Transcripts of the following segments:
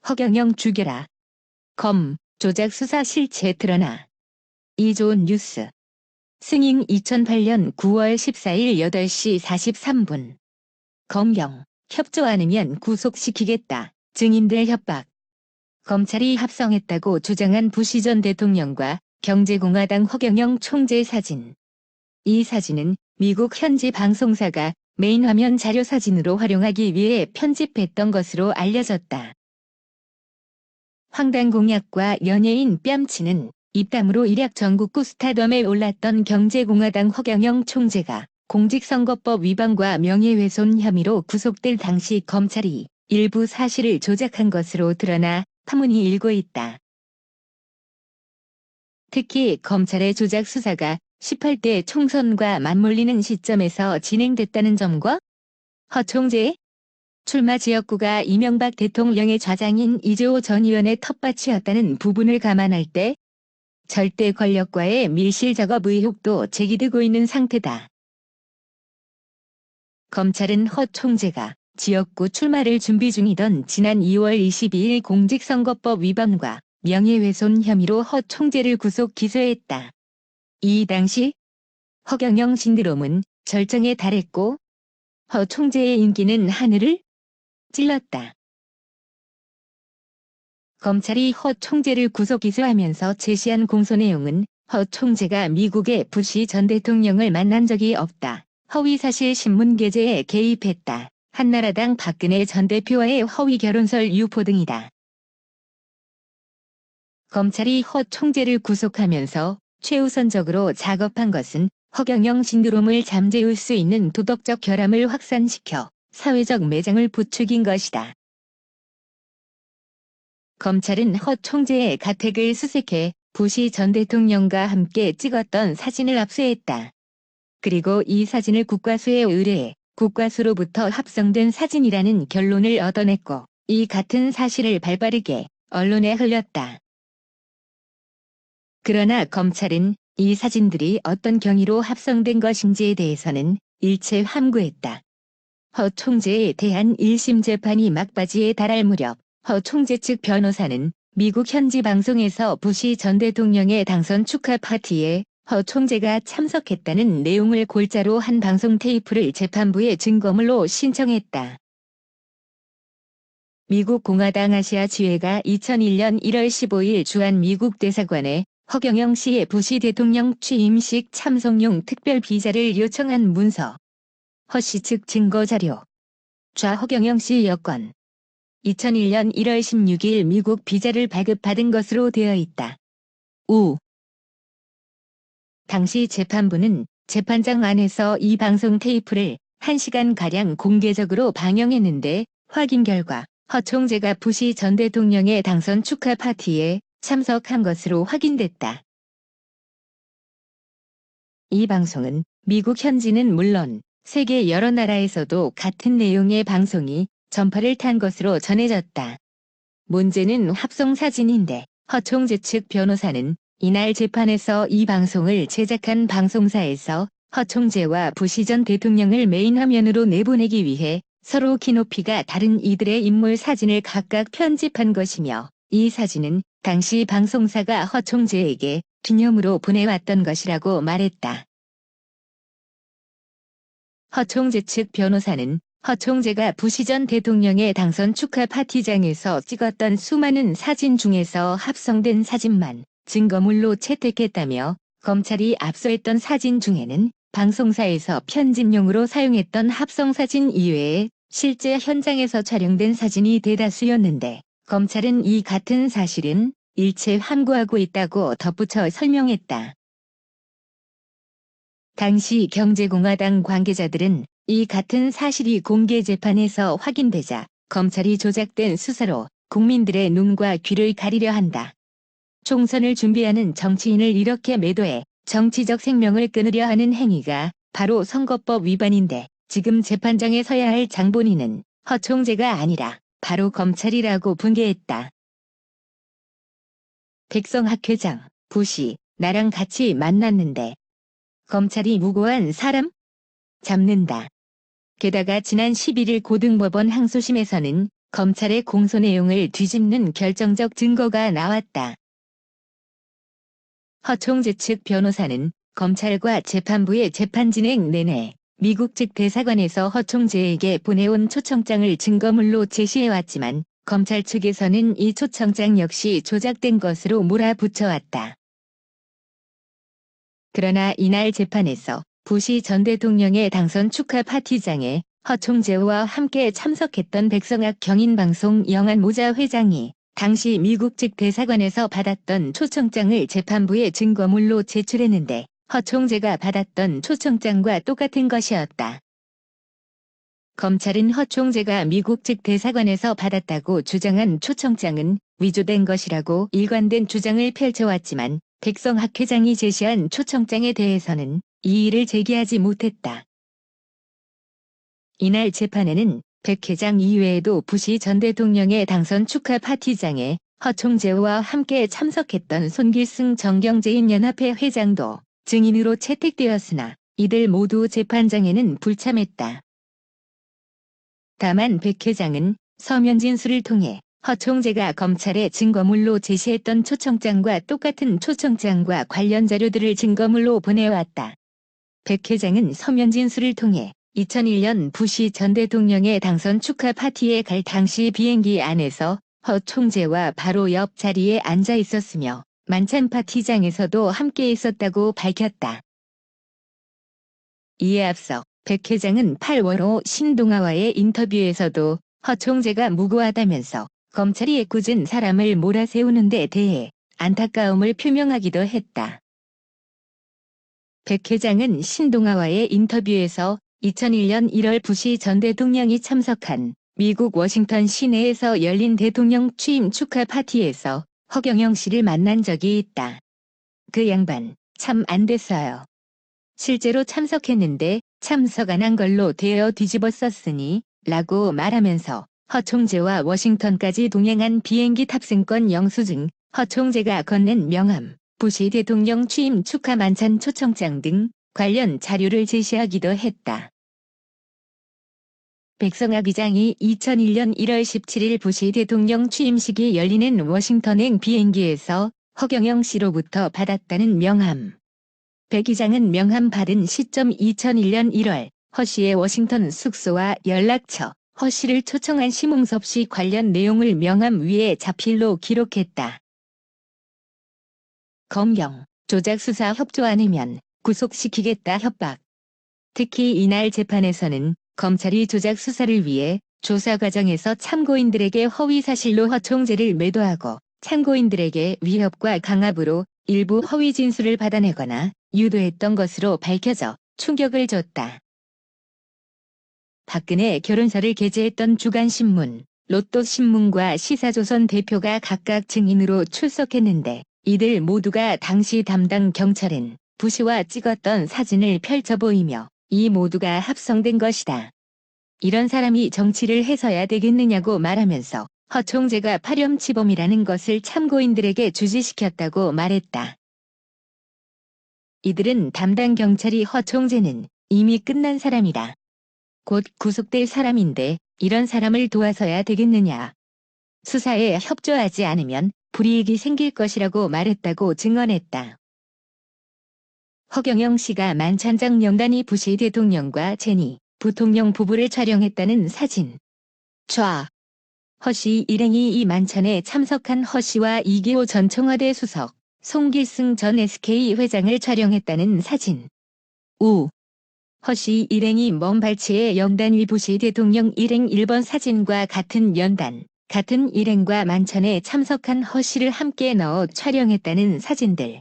허경영 죽여라. 검, 조작 수사 실체 드러나. 이조은 뉴스. 승인 2008년 9월 14일 8시 43분. 검경, 협조 않으면 구속시키겠다. 증인들 협박. 검찰이 합성했다고 주장한 부시 전 대통령과 경제공화당 허경영 총재 사진. 이 사진은 미국 현지 방송사가 메인 화면 자료 사진으로 활용하기 위해 편집했던 것으로 알려졌다. 황당 공약과 연예인 뺨치는 입담으로 일약 전국구 스타덤에 올랐던 경제공화당 허경영 총재가 공직선거법 위반과 명예훼손 혐의로 구속될 당시 검찰이 일부 사실을 조작한 것으로 드러나 파문이 일고 있다. 특히 검찰의 조작 수사가 18대 총선과 맞물리는 시점에서 진행됐다는 점과 허 총재의 출마 지역구가 이명박 대통령의 좌장인 이재호 전 의원의 텃밭이었다는 부분을 감안할 때 절대 권력과의 밀실 작업 의혹도 제기되고 있는 상태다. 검찰은 허 총재가 지역구 출마를 준비 중이던 지난 2월 22일 공직선거법 위반과 명예훼손 혐의로 허 총재를 구속 기소했다. 이 당시 허경영 신드롬은 절정에 달했고 허 총재의 인기는 하늘을 찔렀다. 검찰이 허 총재를 구속 기소하면서 제시한 공소 내용은 허 총재가 미국의 부시 전 대통령을 만난 적이 없다. 허위사실 신문 게재에 개입했다. 한나라당 박근혜 전 대표와의 허위 결혼설 유포 등이다. 검찰이 허 총재를 구속하면서 최우선적으로 작업한 것은 허경영 신드롬을 잠재울 수 있는 도덕적 결함을 확산시켜 사회적 매장을 부추긴 것이다. 검찰은 허 총재의 가택을 수색해 부시 전 대통령과 함께 찍었던 사진을 압수했다. 그리고 이 사진을 국과수에 의뢰해 국과수로부터 합성된 사진이라는 결론을 얻어냈고 이 같은 사실을 발빠르게 언론에 흘렸다. 그러나 검찰은 이 사진들이 어떤 경위로 합성된 것인지에 대해서는 일체 함구했다. 허 총재에 대한 1심 재판이 막바지에 달할 무렵 허 총재 측 변호사는 미국 현지 방송에서 부시 전 대통령의 당선 축하 파티에 허 총재가 참석했다는 내용을 골자로 한 방송 테이프를 재판부에 증거물로 신청했다. 미국 공화당 아시아 지회가 2001년 1월 15일 주한 미국 대사관에 허경영 씨의 부시 대통령 취임식 참석용 특별 비자를 요청한 문서. 허 씨 측 증거 자료. 좌 허경영 씨 여권. 2001년 1월 16일 미국 비자를 발급받은 것으로 되어 있다. 우. 당시 재판부는 재판장 안에서 이 방송 테이프를 1시간가량 공개적으로 방영했는데 확인 결과 허 총재가 부시 전 대통령의 당선 축하 파티에 참석한 것으로 확인됐다. 이 방송은 미국 현지는 물론 세계 여러 나라에서도 같은 내용의 방송이 전파를 탄 것으로 전해졌다. 문제는 합성 사진인데 허 총재 측 변호사는 이날 재판에서 이 방송을 제작한 방송사에서 허 총재와 부시 전 대통령을 메인 화면으로 내보내기 위해 서로 키높이가 다른 이들의 인물 사진을 각각 편집한 것이며 이 사진은 당시 방송사가 허 총재에게 기념으로 보내왔던 것이라고 말했다. 허 총재 측 변호사는 허 총재가 부시 전 대통령의 당선 축하 파티장에서 찍었던 수많은 사진 중에서 합성된 사진만 증거물로 채택했다며 검찰이 압수했던 사진 중에는 방송사에서 편집용으로 사용했던 합성사진 이외에 실제 현장에서 촬영된 사진이 대다수였는데 검찰은 이 같은 사실은 일체 함구하고 있다고 덧붙여 설명했다. 당시 경제공화당 관계자들은 이 같은 사실이 공개 재판에서 확인되자 검찰이 조작된 수사로 국민들의 눈과 귀를 가리려 한다. 총선을 준비하는 정치인을 이렇게 매도해 정치적 생명을 끊으려 하는 행위가 바로 선거법 위반인데 지금 재판장에 서야 할 장본인은 허 총재가 아니라 바로 검찰이라고 분개했다. 백성학 회장, 부시, 나랑 같이 만났는데 검찰이 무고한 사람? 잡는다. 게다가 지난 11일 고등법원 항소심에서는 검찰의 공소 내용을 뒤집는 결정적 증거가 나왔다. 허 총재 측 변호사는 검찰과 재판부의 재판 진행 내내 미국 측 대사관에서 허 총재에게 보내온 초청장을 증거물로 제시해왔지만 검찰 측에서는 이 초청장 역시 조작된 것으로 몰아붙여왔다. 그러나 이날 재판에서 부시 전 대통령의 당선 축하 파티장에 허 총재와 함께 참석했던 백성학 경인방송 영안모자 회장이 당시 미국 측 대사관에서 받았던 초청장을 재판부에 증거물로 제출했는데 허 총재가 받았던 초청장과 똑같은 것이었다. 검찰은 허 총재가 미국 측 대사관에서 받았다고 주장한 초청장은 위조된 것이라고 일관된 주장을 펼쳐왔지만 백성학 회장이 제시한 초청장에 대해서는 이의를 제기하지 못했다. 이날 재판에는 백 회장 이외에도 부시 전 대통령의 당선 축하 파티장에 허 총재와 함께 참석했던 손길승 정경제인연합회 회장도 증인으로 채택되었으나 이들 모두 재판장에는 불참했다. 다만 백 회장은 서면 진술을 통해 허 총재가 검찰에 증거물로 제시했던 초청장과 똑같은 초청장과 관련 자료들을 증거물로 보내왔다. 백 회장은 서면 진술을 통해 2001년 부시 전 대통령의 당선 축하 파티에 갈 당시 비행기 안에서 허 총재와 바로 옆 자리에 앉아 있었으며 만찬 파티장에서도 함께 있었다고 밝혔다. 이에 앞서 백 회장은 8월 5 신동아와의 인터뷰에서도 허 총재가 무고하다면서 검찰이 애꿎은 사람을 몰아세우는 데 대해 안타까움을 표명하기도 했다. 백 회장은 신동아와의 인터뷰에서 2001년 1월 부시 전 대통령이 참석한 미국 워싱턴 시내에서 열린 대통령 취임 축하 파티에서 허경영 씨를 만난 적이 있다. 그 양반 참 안 됐어요. 실제로 참석했는데 참석 안 한 걸로 되어 뒤집었었으니 라고 말하면서 허 총재와 워싱턴까지 동행한 비행기 탑승권 영수증, 허 총재가 건넨 명함, 부시 대통령 취임 축하 만찬 초청장 등 관련 자료를 제시하기도 했다. 백성학 의장이 2001년 1월 17일 부시 대통령 취임식이 열리는 워싱턴행 비행기에서 허경영 씨로부터 받았다는 명함. 백 의장은 명함 받은 시점 2001년 1월 허 씨의 워싱턴 숙소와 연락처, 허 씨를 초청한 심웅섭 씨 관련 내용을 명함 위에 자필로 기록했다. 검경, 조작 수사 협조 않으면 구속시키겠다 협박. 특히 이날 재판에서는 검찰이 조작 수사를 위해 조사 과정에서 참고인들에게 허위 사실로 허 총재를 매도하고 참고인들에게 위협과 강압으로 일부 허위 진술을 받아내거나 유도했던 것으로 밝혀져 충격을 줬다. 박근혜 결혼설을 게재했던 주간신문, 로또신문과 시사조선 대표가 각각 증인으로 출석했는데 이들 모두가 당시 담당 경찰은 부시와 찍었던 사진을 펼쳐 보이며 이 모두가 합성된 것이다. 이런 사람이 정치를 해서야 되겠느냐고 말하면서 허 총재가 파렴치범이라는 것을 참고인들에게 주지시켰다고 말했다. 이들은 담당 경찰이 허 총재는 이미 끝난 사람이다. 곧 구속될 사람인데 이런 사람을 도와서야 되겠느냐. 수사에 협조하지 않으면 불이익이 생길 것이라고 말했다고 증언했다. 허경영 씨가 만찬장 명단이 부시 대통령과 제니 부통령 부부를 촬영했다는 사진. 좌. 허 씨 일행이 이 만찬에 참석한 허 씨와 이기호 전 청와대 수석, 송길승 전 SK 회장을 촬영했다는 사진. 우. 허 씨 일행이 먼 발치의 연단 위 부시 대통령 일행 1번 사진과 같은 연단, 같은 일행과 만찬에 참석한 허 씨를 함께 넣어 촬영했다는 사진들.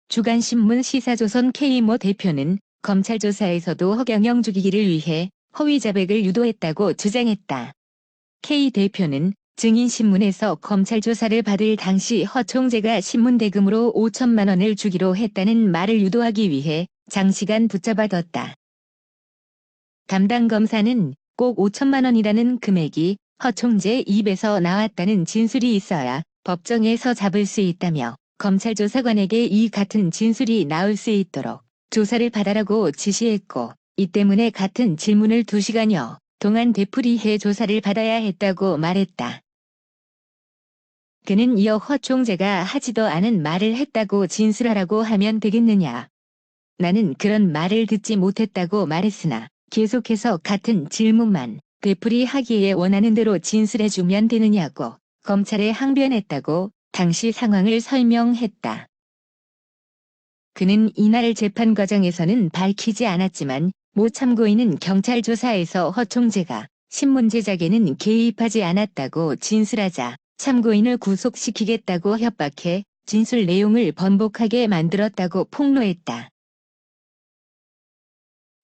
주간신문 시사조선 K모 대표는 검찰 조사에서도 허경영 죽이기를 위해 허위 자백을 유도했다고 주장했다. K 대표는 증인신문에서 검찰 조사를 받을 당시 허 총재가 신문 대금으로 5천만 원을 주기로 했다는 말을 유도하기 위해 장시간 붙잡아뒀다. 담당 검사는 꼭 5천만 원이라는 금액이 허 총재 입에서 나왔다는 진술이 있어야 법정에서 잡을 수 있다며 검찰 조사관에게 이 같은 진술이 나올 수 있도록 조사를 받아라고 지시했고 이 때문에 같은 질문을 2시간여 동안 되풀이해 조사를 받아야 했다고 말했다. 그는 이어 허 총재가 하지도 않은 말을 했다고 진술하라고 하면 되겠느냐. 나는 그런 말을 듣지 못했다고 말했으나 계속해서 같은 질문만 되풀이하기에 원하는 대로 진술해주면 되느냐고 검찰에 항변했다고 당시 상황을 설명했다. 그는 이날 재판 과정에서는 밝히지 않았지만 모 참고인은 경찰 조사에서 허 총재가 신문 제작에는 개입하지 않았다고 진술하자 참고인을 구속시키겠다고 협박해 진술 내용을 번복하게 만들었다고 폭로했다.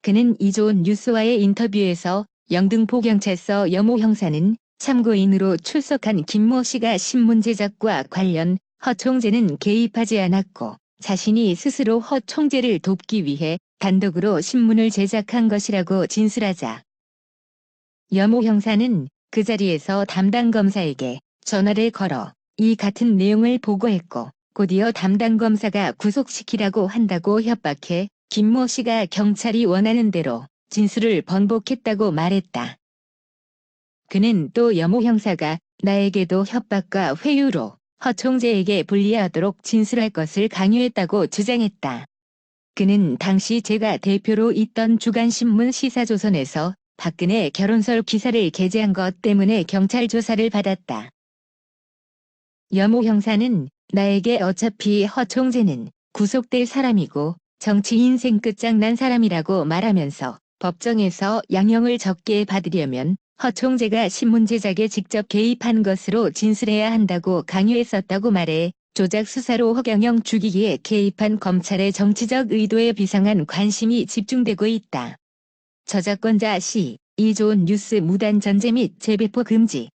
그는 이조은 뉴스와의 인터뷰에서 영등포경찰서 여모 형사는 참고인으로 출석한 김모 씨가 신문 제작과 관련 허 총재는 개입하지 않았고 자신이 스스로 허 총재를 돕기 위해 단독으로 신문을 제작한 것이라고 진술하자 여모 형사는 그 자리에서 담당 검사에게 전화를 걸어 이 같은 내용을 보고했고 곧이어 담당 검사가 구속시키라고 한다고 협박해 김모 씨가 경찰이 원하는 대로 진술을 번복했다고 말했다. 그는 또 여모 형사가 나에게도 협박과 회유로 허 총재에게 불리하도록 진술할 것을 강요했다고 주장했다. 그는 당시 제가 대표로 있던 주간신문 시사조선에서 박근혜 결혼설 기사를 게재한 것 때문에 경찰 조사를 받았다. 여모 형사는 나에게 어차피 허 총재는 구속될 사람이고 정치 인생 끝장난 사람이라고 말하면서 법정에서 양형을 적게 받으려면 허 총재가 신문 제작에 직접 개입한 것으로 진술해야 한다고 강요했었다고 말해 조작 수사로 허경영 죽이기에 개입한 검찰의 정치적 의도에 비상한 관심이 집중되고 있다. 저작권자 C. 이조은 뉴스 무단 전제 및 재배포 금지